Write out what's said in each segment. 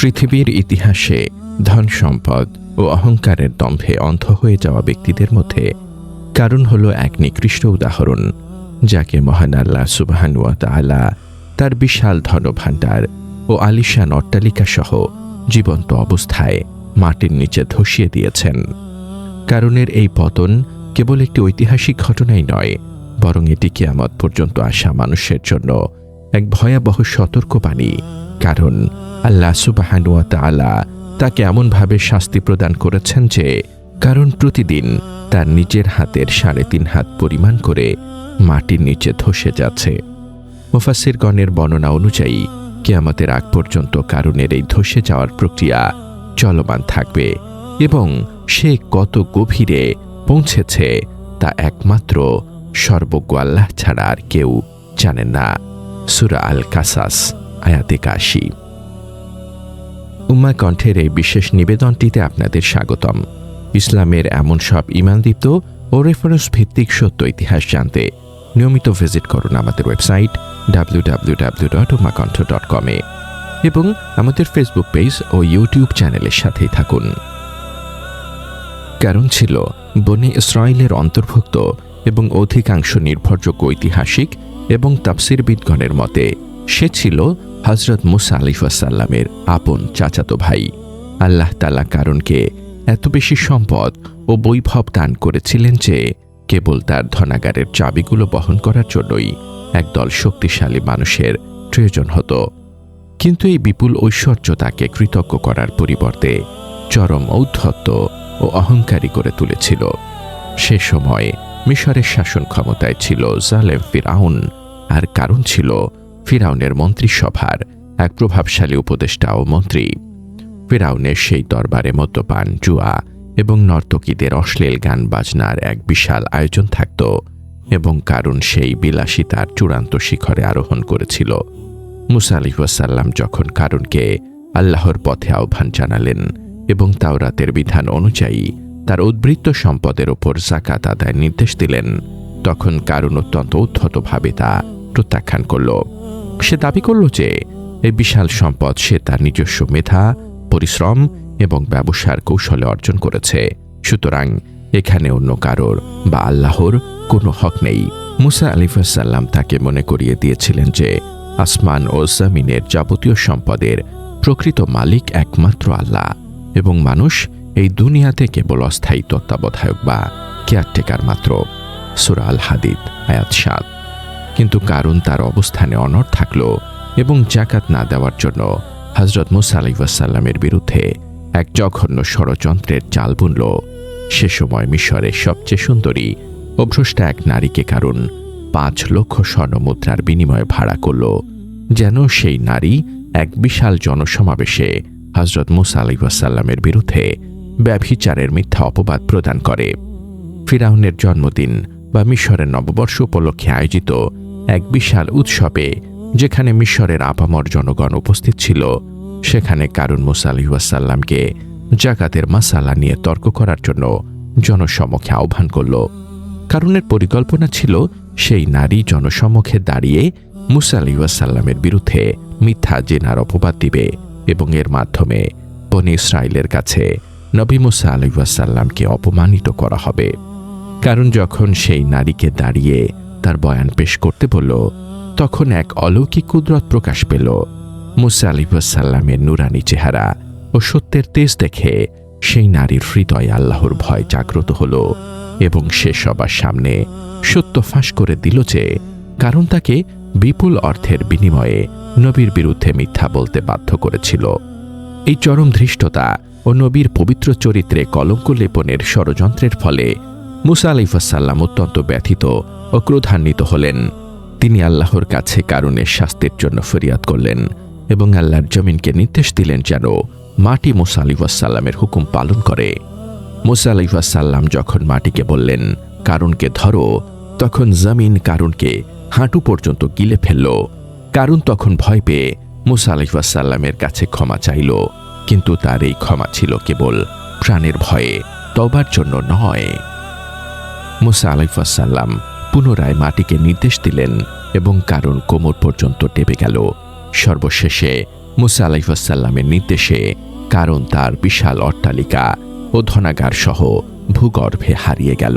পৃথিবীর ইতিহাসে ধন সম্পদ ও অহংকারের দম্ভে অন্ধ হয়ে যাওয়া ব্যক্তিদের মধ্যে কারুন হল এক নিকৃষ্ট উদাহরণ, যাকে মহান আল্লাহ সুবহানাহু ওয়া তাআলা তার বিশাল ধনভাণ্ডার ও আলিশান অট্টালিকা সহ জীবন্ত অবস্থায় মাটির নিচে ধসিয়ে দিয়েছেন। কারুনের এই পতন কেবল একটি ঐতিহাসিক ঘটনাই নয়, বরং এটি কিয়ামত পর্যন্ত আসা মানুষের জন্য এক ভয়াবহ সতর্কবাণী। কারণ আল্লাহ সুবহানাহু ওয়া তাআলা তাকে এমনভাবে শাস্তি প্রদান করেছেন যে কারণ প্রতিদিন তার নিজের হাতের 3.5 হাত পরিমাণ করে মাটির নিচে ধসে যাচ্ছে। মুফাসসিরগণের বর্ণনা অনুযায়ী কিয়ামতের আগ পর্যন্ত কারুনের এই ধসে যাওয়ার প্রক্রিয়া চলমান থাকবে এবং সে কত গভীরে পৌঁছেছে তা একমাত্র সর্বজ্ঞ আল্লাহ ছাড়া আর কেউ জানেন না। সূরা আল কাসাস আয়াতে ৮০। উম্মাহ কণ্ঠের এই বিশেষ নিবেদনটিতে আপনাদের স্বাগতম। ইসলামের এমন সব ঈমানদীপ্ত ও রেফারেন্স ভিত্তিক সত্য ইতিহাস জানতে নিয়মিত ভিজিট করুন আমাদের ওয়েবসাইট www.ummahkontho.com এবং আমাদের ফেসবুক পেজ ও ইউটিউব চ্যানেলের সাথেই থাকুন। কারণ ছিল বনী ইসরাঈলের অন্তর্ভুক্ত এবং অধিকাংশ নির্ভরযোগ্য ঐতিহাসিক এবং তাফসীরবিদগণের মতে সে ছিল হযরত মূসা আলাইহিসসালামের আপন চাচাতো ভাই। আল্লাহ তাআলা কারুনকে এত বেশি সম্পদ ও বৈভব দান করেছিলেন যে কেবল তার ধনাগারের চাবিগুলো বহন করার জন্যই একদল শক্তিশালী মানুষের প্রয়োজন হতো। কিন্তু এই বিপুল ঐশ্বর্য তাকে কৃতজ্ঞ করার পরিবর্তে চরম ঔদ্ধত্য ও অহংকারী করে তুলেছিল। সে সময় মিশরের শাসন ক্ষমতায় ছিল জালেম ফিরআউন, আর কারুন ছিল ফিরআউনের মন্ত্রিসভার এক প্রভাবশালী উপদেষ্টা ও মন্ত্রী। ফিরআউনের সেই দরবারে মদ্যপান, জুয়া এবং নর্তকীদের অশ্লীল গান বাজনার এক বিশাল আয়োজন থাকত এবং কারুন সেই বিলাসিতার চূড়ান্ত শিখরে আরোহণ করেছিল। মূসা আলাইহিসসালাম যখন কারুনকে আল্লাহর পথে আহ্বান জানালেন এবং তাওরাতের বিধান অনুযায়ী তার উদ্বৃত্ত সম্পদের ওপর যাকাত আদায়ের নির্দেশ দিলেন, তখন কারুন অত্যন্ত উদ্ধতভাবে তা প্রত্যাখ্যান করল। সে দাবি করল যে এই বিশাল সম্পদ সে তার নিজস্ব মেধা, পরিশ্রম এবং ব্যবসার কৌশলে অর্জন করেছে, সুতরাং এখানে অন্য কারোর বা আল্লাহর কোনো হক নেই। মূসা আলাইহিসসালাম তাকে মনে করিয়ে দিয়েছিলেন যে আসমান ও জমিনের যাবতীয় সম্পদের প্রকৃত মালিক একমাত্র আল্লাহ এবং মানুষ এই দুনিয়াতে কেবল অস্থায়ী তত্ত্বাবধায়ক বা কেয়ারটেকার মাত্র। সূরা আল হাদিদ আয়াত ৭। কিন্তু কারুন তার অবস্থানে অনড় থাকল এবং যাকাত না দেওয়ার জন্য হযরত মূসা আলাইহিসসালামের বিরুদ্ধে এক জঘন্য ষড়যন্ত্রের চাল বুনল। সে সময় মিশরের সবচেয়ে সুন্দরী ও ভ্রষ্টা এক নারীকে কারুন ৫ লক্ষ স্বর্ণমুদ্রার বিনিময়ে ভাড়া করল, যেন সেই নারী এক বিশাল জনসমাবেশে হযরত মূসা আলাইহিসসালামের বিরুদ্ধে ব্যভিচারের মিথ্যা অপবাদ প্রদান করে। ফিরআউনের জন্মদিন বা মিশরের নববর্ষ উপলক্ষে আয়োজিত এক বিশাল উৎসবে, যেখানে মিশরের আপামর জনগণ উপস্থিত ছিল, সেখানে কারুন মূসা আলাইহিসসালামকে যাকাতের মাসালা নিয়ে তর্ক করার জন্য জনসমক্ষে আহ্বান করল। কারুনের পরিকল্পনা ছিল সেই নারী জনসমক্ষে দাঁড়িয়ে মূসা আলাইহিসসালামের বিরুদ্ধে মিথ্যা জেনার অপবাদ দিবে এবং এর মাধ্যমে বনী ইসরাঈলের কাছে নবী মূসা আলাইহিসসালামকে অপমানিত করা হবে। কারণ যখন সেই নারীকে দাঁড়িয়ে তার বয়ান পেশ করতে বলল, তখন এক অলৌকিক কুদরত প্রকাশ পেল। মূসা আলাইহিসসালামের নুরানি চেহারা ও সত্যের তেজ দেখে সেই নারীর হৃদয়ে আল্লাহর ভয় জাগ্রত হল এবং সে সবার সামনে সত্য ফাঁস করে দিল যে কারণ তাকে বিপুল অর্থের বিনিময়ে নবীর বিরুদ্ধে মিথ্যা বলতে বাধ্য করেছিল। এই চরম ধৃষ্টতা ও নবীর পবিত্র চরিত্রে কলঙ্ক লেপনের ষড়যন্ত্রের ফলে মূসা আলাইহিসসালাম অত্যন্ত ব্যথিত ও ক্রোধান্বিত হলেন। তিনি আল্লাহর কাছে কারুনের শাস্তির জন্য ফরিয়াদ করলেন এবং আল্লাহর জমিনকে নির্দেশ দিলেন যেন মাটি মূসা আলাইহিসসালামের হুকুম পালন করে। মূসা আলাইহিসসালাম যখন মাটিকে বললেন কারুনকে ধরো, তখন জমিন কারুনকে হাঁটু পর্যন্ত গিলে ফেলল। কারুন তখন ভয় পেয়ে মূসা আলাইহিসসালামের কাছে ক্ষমা চাইল, কিন্তু তার এই ক্ষমা ছিল কেবল প্রাণের ভয়ে, তওবার জন্য নয়। মূসা আলাইহিসসালাম পুনরায় মাটিকে নির্দেশ দিলেন এবং কারুন কোমর পর্যন্ত টেপে গেল। সর্বশেষে মুসা আলাইহিস সালামের নির্দেশে কারণ তার বিশাল অট্টালিকা ও ধনাগার সহ ভূগর্ভে হারিয়ে গেল।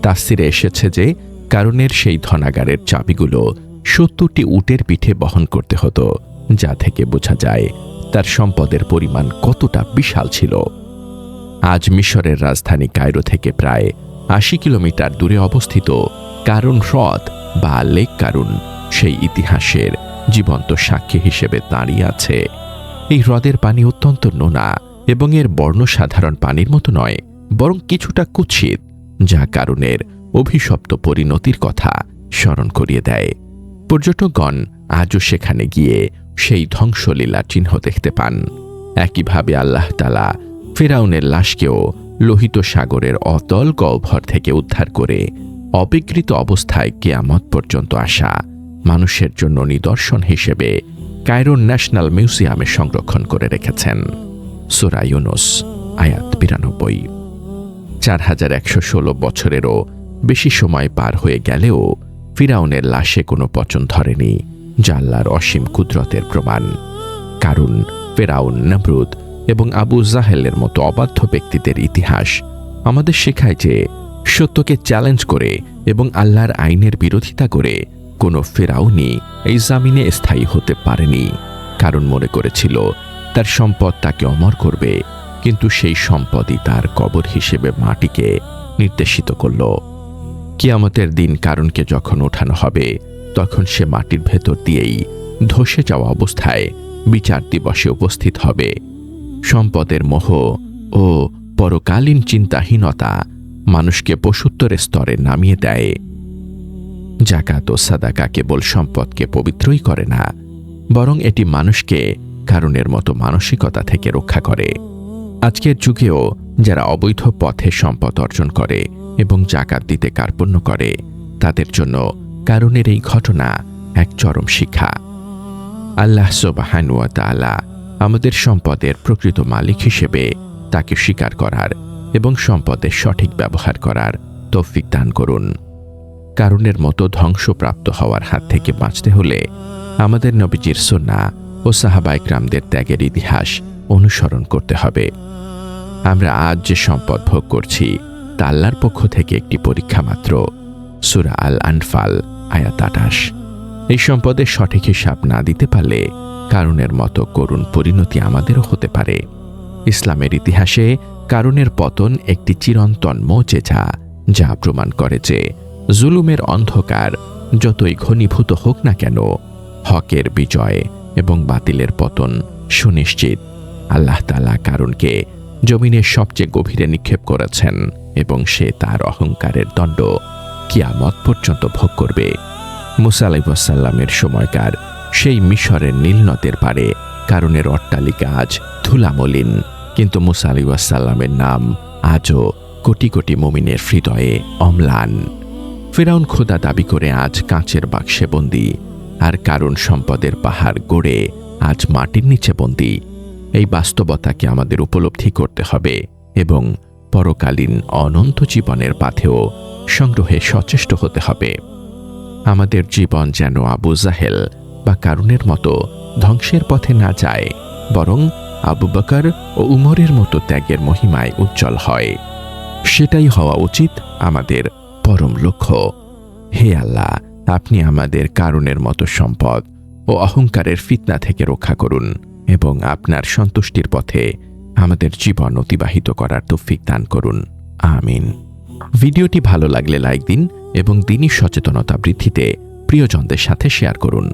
তাফসিরে এসেছে যে কারণের সেই ধনাগারের চাবিগুলো ৭০টি উটের পিঠে বহন করতে হতো, যা থেকে বোঝা যায় তার সম্পদের পরিমাণ কতটা বিশাল ছিল। আজ মিশরের রাজধানী কায়রো থেকে প্রায় ৮০ কিলোমিটার দূরে অবস্থিত কারুন হ্রদ বা লেক কারুন সেই ইতিহাসের জীবন্ত সাক্ষী হিসেবে দাঁড়িয়ে আছে। এই হ্রদের পানি অত্যন্ত নোনা এবং এর বর্ণ সাধারণ পানির মতো নয়, বরং কিছুটা কুৎসিত, যা কারুনের অভিশপ্ত পরিণতির কথা স্মরণ করিয়ে দেয়। পর্যটকগণ আজও সেখানে গিয়ে সেই ধ্বংসলীলার চিহ্ন দেখতে পান। একইভাবে আল্লাহ তাআলা ফিরআউনের লাশকেও লোহিত সাগরের অতল গহ্বর থেকে উদ্ধার করে অবিকৃত অবস্থায় কিয়ামত পর্যন্ত আসা মানুষের জন্য নিদর্শন হিসেবে কায়রো ন্যাশনাল মিউজিয়ামে সংরক্ষণ করে রেখেছেন। সূরা ইউনুস আয়াত ৯২। ৪১১৬ বছরেরও বেশি সময় পার হয়ে গেলেও ফিরআউনের লাশে কোনো পচন ধরেনি, যা আল্লাহর অসীম কুদরতের প্রমাণ। কারণ ফিরআউন, নমরুদ এবং আবু জাহেলের মতো অবাধ্য ব্যক্তিদের ইতিহাস আমাদের শেখায় যে সত্যকে চ্যালেঞ্জ করে এবং আল্লাহর আইনের বিরোধিতা করে কোনো ফিরআউনই এই জামিনে স্থায়ী হতে পারেনি। কারণ মনে করেছিল তার সম্পদ তাকে অমর করবে, কিন্তু সেই সম্পদই তার কবর হিসেবে মাটিকে নির্দেশিত করল। কিয়ামতের দিন কারণকে যখন ওঠানো হবে, তখন সে মাটির ভেতর দিয়েই ধসে যাওয়া অবস্থায় বিচার দিবসে উপস্থিত হবে। সম্পদের মোহ ও পরকালীন চিন্তাহীনতা মানুষকে পশুত্বের স্তরে নামিয়ে দেয়। যাকাত ও সাদাকা কেবল সম্পদকে পবিত্রই করে না, বরং এটি মানুষকে কারণের মতো মানসিকতা থেকে রক্ষা করে। আজকের যুগেও যারা অবৈধ পথে সম্পদ অর্জন করে এবং যাকাত দিতে কার্পণ্য করে, তাদের জন্য কারণের এই ঘটনা এক চরম শিক্ষা। আল্লাহ সুবহানাহু ওয়া তাআলা আমাদের সম্পদের প্রকৃত মালিক হিসেবে তাকে স্বীকার করার এবং সম্পদের সঠিক ব্যবহার করার তৌফিক দান করুন। কারণের মতো ধ্বংসপ্রাপ্ত হওয়ার হাত থেকে বাঁচতে হলে আমাদের নবীজির সুন্নাহ ও সাহাবায়ে কেরামদের ত্যাগের ইতিহাস অনুসরণ করতে হবে। আমরা আজ যে সম্পদ ভোগ করছি তা আল্লাহর পক্ষ থেকে একটি পরীক্ষা মাত্র। সূরা আল আনফাল আয়াত ২৮। এই সম্পদের সঠিক হিসাব না দিতে পারলে কারণের মতো করুণ পরিণতি আমাদেরও হতে পারে। ইসলামের ইতিহাসে কারণের পতন একটি চিরন্তন মুজিজা, যা প্রমাণ করে যে জুলুমের অন্ধকার যতই ঘনীভূত হোক না কেন, হকের বিজয় এবং বাতিলের পতন সুনিশ্চিত। আল্লাহ তাআলা কারণকে জমিনের সবচেয়ে গভীরে নিক্ষেপ করেছেন এবং সে তার অহংকারের দণ্ড কিয়ামত পর্যন্ত ভোগ করবে। মুসা আলাইহিস সালামের সময়কার সেই মিশরের নীল নদের পারে কারণের অট্টালিকা আজ ধুলামলিন, কিন্তু মুসা আলাইহিস সালামের নাম আজও কোটি কোটি মুমিনের হৃদয়ে অম্লান। ফিরআউন খোদা দাবি করে আজ কাঁচের বাক্সে বন্দী, আর কারণ সম্পদের পাহাড় গড়ে আজ মাটির নিচে বন্দী। এই বাস্তবতাকে আমাদের উপলব্ধি করতে হবে এবং পরকালীন অনন্ত জীবনের পাথেও সংগ্রহে সচেষ্ট হতে হবে। আমাদের জীবন যেন আবু জাহেল বা কারুনের মতো ধ্বংসের পথে না যায়, বরং আবু বকর ও উমরের মতো ত্যাগের মহিমায় উজ্জ্বল হয়। সেটাই হওয়া উচিত আমাদের পরম লক্ষ্য। হে আল্লাহ, আপনি আমাদের কারণের মতো সম্পদ ও অহংকারের ফিতনা থেকে রক্ষা করুন এবং আপনার সন্তুষ্টির পথে আমাদের জীবন অতিবাহিত করার তৌফিক দান করুন। আমিন। ভিডিওটি ভালো লাগলে লাইক দিন এবং দ্বীনি সচেতনতা বৃদ্ধিতে প্রিয়জনদের সাথে শেয়ার করুন।